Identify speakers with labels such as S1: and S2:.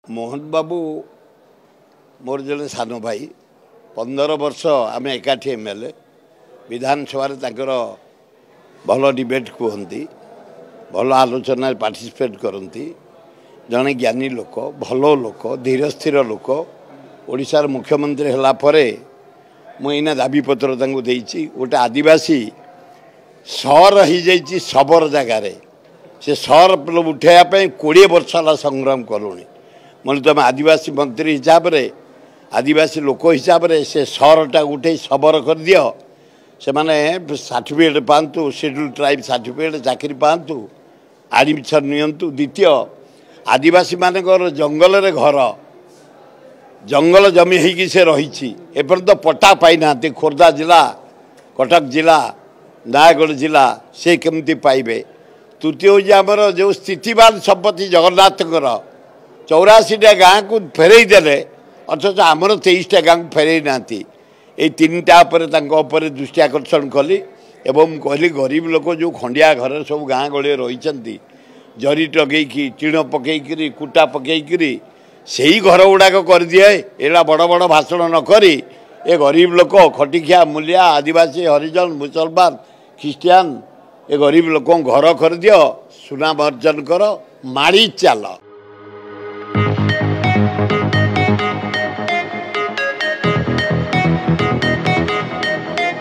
S1: मोहन बाबू मोर जड़े सान भाई 15 वर्ष आम एकाठी एमएलए विधानसभा भल डिबेट कहती भल आलोचना पार्टिसिपेट करती जड़े ज्ञानी लोक भल लोक धीर स्थिर लोक ओडिशार मुख्यमंत्री होला परे मुझे दाबी पत्र गोटे आदिवासी सहर हो जाइए शबर जगार से सहर उठाइवाई 20 वर्ष है संग्राम कलुणी मैं तुम आदिवासी मंत्री हिसाब रे आदिवासी लोक हिसाब रे से सहरटा उठे शबर कर दियो से माने सर्टिफिकेट पातु शेड्यूल ट्राइब सर्टिफिकेट चाकरी पातु एडमिशन नियंतु। द्वितीय आदिवासी मानकर जंगल रे घर जंगल जमी होगी से रही एपर्यंत पट्टा पाई ना खोर्धा जिला कटक जिला नयागढ़ जिला से केमती पाइबे। तृतीय हूँ आमर जो स्थितिवान संपत्ति जगन्नाथ 84टा गाँ को फेरई देले अथच आमर 23टा गाँ को फेरई ना ये 3टा दृष्टि आकर्षण कली एवं कहली गरीब लोक जो खंडिया घर सब गाँ गड़े रही जरी टगेकी टीण पकईकरी कुटा पकईकरी से ही घर गुड़ाक कर दिए एला बड़ बड़ भाषण न करी ए गरीब लोक खटिखिया मूलिया आदिवासी हरिजन मुसलमान ख्रिस्टियान ए गरीब लोक घर कर दियो सुनाम अर्जन कर माड़ी चाल।